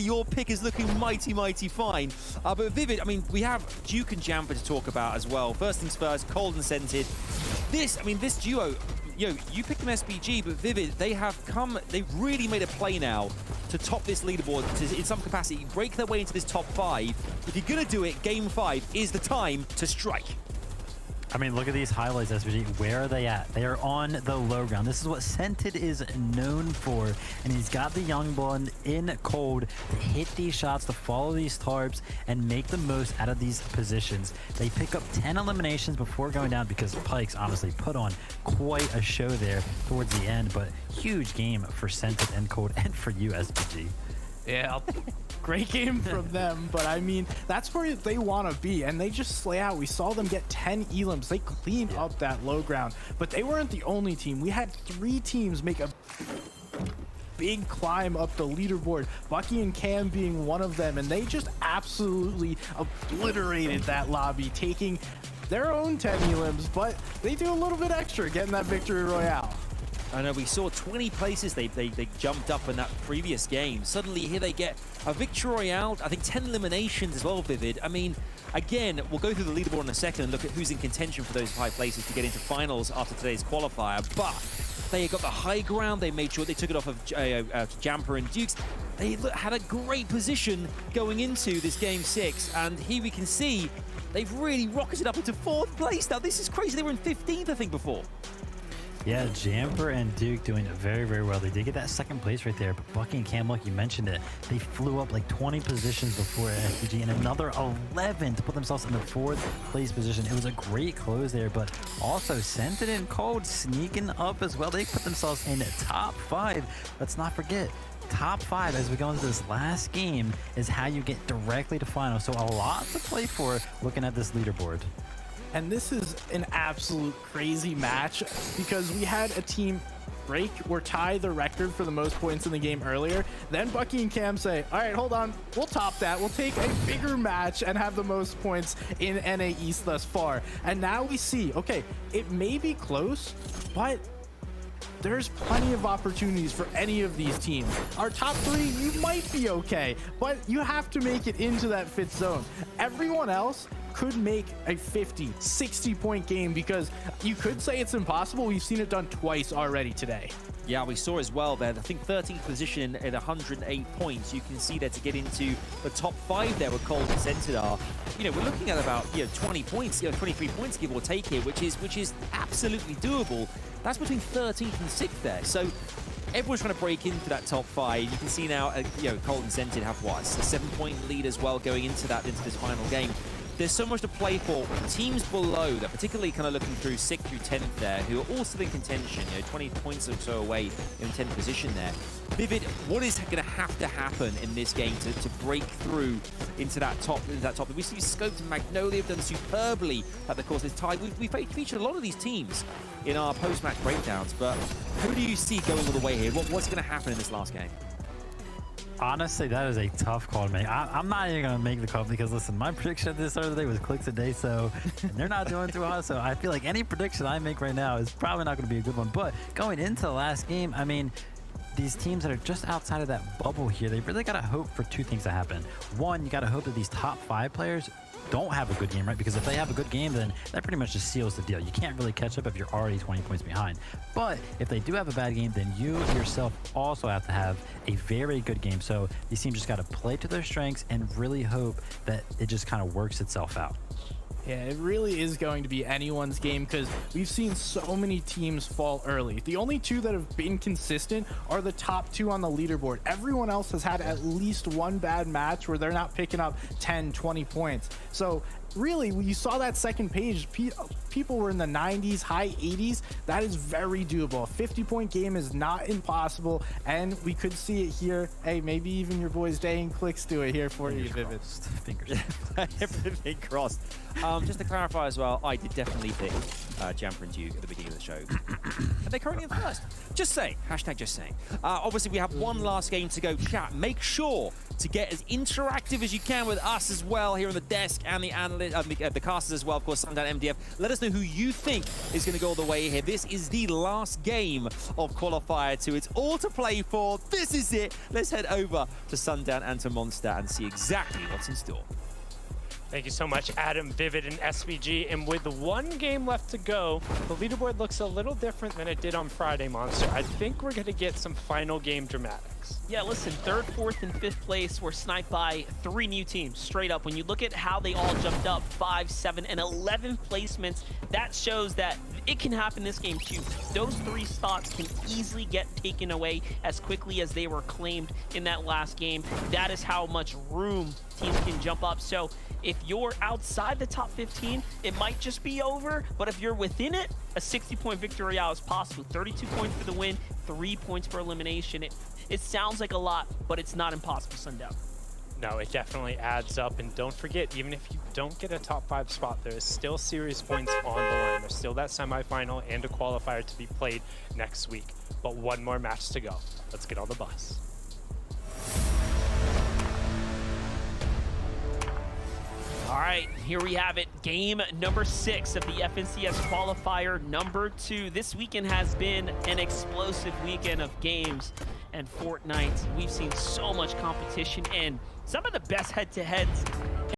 your pick is looking mighty, mighty fine. But Vivid, I mean, we have Duke and Jamper to talk about as well. First things first, Cold and Scented. This duo, you picked them SBG, but Vivid, they've really made a play now to top this leaderboard to, in some capacity, break their way into this top 5. If you're going to do it, Game 5 is the time to strike. I mean, look at these highlights, SVG. Where are they at? They are on the low ground. This is what Scented is known for. And he's got the young blood in Cold to hit these shots, to follow these tarps, and make the most out of these positions. They pick up 10 eliminations before going down because Pikes honestly put on quite a show there towards the end. But huge game for Scented and Cold, and for you, SVG. Yeah, great game from them, but I mean, that's where they want to be, and they just slay out. We saw them get 10 elims. They cleaned up that low ground, but they weren't the only team. We had 3 teams make a big climb up the leaderboard, Bucky and Cam being one of them, and they just absolutely obliterated that lobby, taking their own 10 elims, but they do a little bit extra, getting that victory royale. I know we saw 20 places they jumped up in that previous game. Suddenly here they get a victory royale, I think 10 eliminations as well, Vivid. I mean, again, we'll go through the leaderboard in a second and look at who's in contention for those 5 places to get into finals after today's qualifier. But they got the high ground. They made sure they took it off of Jamper and Dukes. They had a great position going into this game 6. And here we can see they've really rocketed up into 4th place. Now, this is crazy. They were in 15th, I think, before. Yeah, Jamper and Duke doing very, very well. They did get that 2nd place right there, but Bucky and Cam, like you mentioned it, they flew up like 20 positions before SPG and another 11 to put themselves in the 4th place position. It was a great close there, but also Scented and Cold sneaking up as well. They put themselves in the top 5. Let's not forget, top 5 as we go into this last game is how you get directly to finals. So a lot to play for looking at this leaderboard. And this is an absolute crazy match because we had a team break or tie the record for the most points in the game earlier. Then Bucky and Cam say, all right, hold on, we'll top that. We'll take a bigger match and have the most points in NA East thus far. And now we see, okay, it may be close, but there's plenty of opportunities for any of these teams. Our top 3, you might be okay, but you have to make it into that 5th zone. Everyone else could make a 50, 60 point game because you could say it's impossible. We've seen it done twice already today. Yeah, we saw as well there, I think 13th position at 108 points. You can see there to get into the top 5 there where Cold and Scented are. We're looking at about 20 points, 23 points give or take here, which is absolutely doable. That's between 13th and 6th there. So everyone's trying to break into that top 5. You can see now, Cold and Scented have what, a 7-point lead as well going into this final game. There's so much to play for. Teams below that, particularly kind of looking through 6th through 10th there, who are all still in contention, 20 points or so away in 10th position there. Vivid, what is going to have to happen in this game to break through into that top? We see Scoped and Magnolia have done superbly at the course of this tie. We've featured a lot of these teams in our post-match breakdowns, but who do you see going all the way here? What's going to happen in this last game? Honestly, that is a tough call to make. I'm not even going to make the call because, listen, my prediction at the start of the day was clicks a day, so and they're not doing too hot. So I feel like any prediction I make right now is probably not going to be a good one. But going into the last game, I mean, these teams that are just outside of that bubble here, they really got to hope for 2 things to happen. One, you got to hope that these top 5 players don't have a good game, right? Because if they have a good game, then that pretty much just seals the deal. You can't really catch up if you're already 20 points behind. But if they do have a bad game, then you yourself also have to have a very good game. So these teams just got to play to their strengths and really hope that it just kind of works itself out. Yeah, it really is going to be anyone's game because we've seen so many teams fall early. The only 2 that have been consistent are the top 2 on the leaderboard. Everyone else has had at least one bad match where they're not picking up 10, 20 points. So really, when you saw that second page, people were in the 90s, high 80s. That is very doable. A 50-point game is not impossible, and we could see it here. Hey, maybe even your boys Day and Clicks do it here for you, Vivid. Fingers crossed. Everything crossed. Just to clarify as well, I did definitely pick Jamper and Duke at the beginning of the show. And they're currently in first. Just saying. Hashtag just saying. Obviously, we have one last game to go. Chat, make sure to get as interactive as you can with us as well here on the desk and the analyst, the casters as well, of course, Sundown MDF. Let us know who you think is going to go all the way here. This is the last game of Qualifier 2. It's all to play for. This is it. Let's head over to Sundown and to Monster and see exactly what's in store. Thank you so much, Adam, Vivid, and SVG. And with one game left to go, the leaderboard looks a little different than it did on Friday, Monster. I think we're going to get some final game dramatics. Yeah, listen, 3rd, 4th, and 5th place were sniped by 3 new teams, straight up. When you look at how they all jumped up, 5, 7, and 11 placements, that shows that it can happen this game too. Those 3 spots can easily get taken away as quickly as they were claimed in that last game. That is how much room teams can jump up. So if you're outside the top 15, it might just be over, but if you're within it, a 60-point victory royale is possible. 32 points for the win, 3 points for elimination. It sounds like a lot, but it's not impossible, Sundown. No, it definitely adds up. And don't forget, even if you don't get a top 5 spot, there is still series points on the line. There's still that semifinal and a qualifier to be played next week. But one more match to go. Let's get on the bus. All right, here we have it. Game number 6 of the FNCS qualifier number 2. This weekend has been an explosive weekend of games and Fortnite. We've seen so much competition and some of the best head-to-heads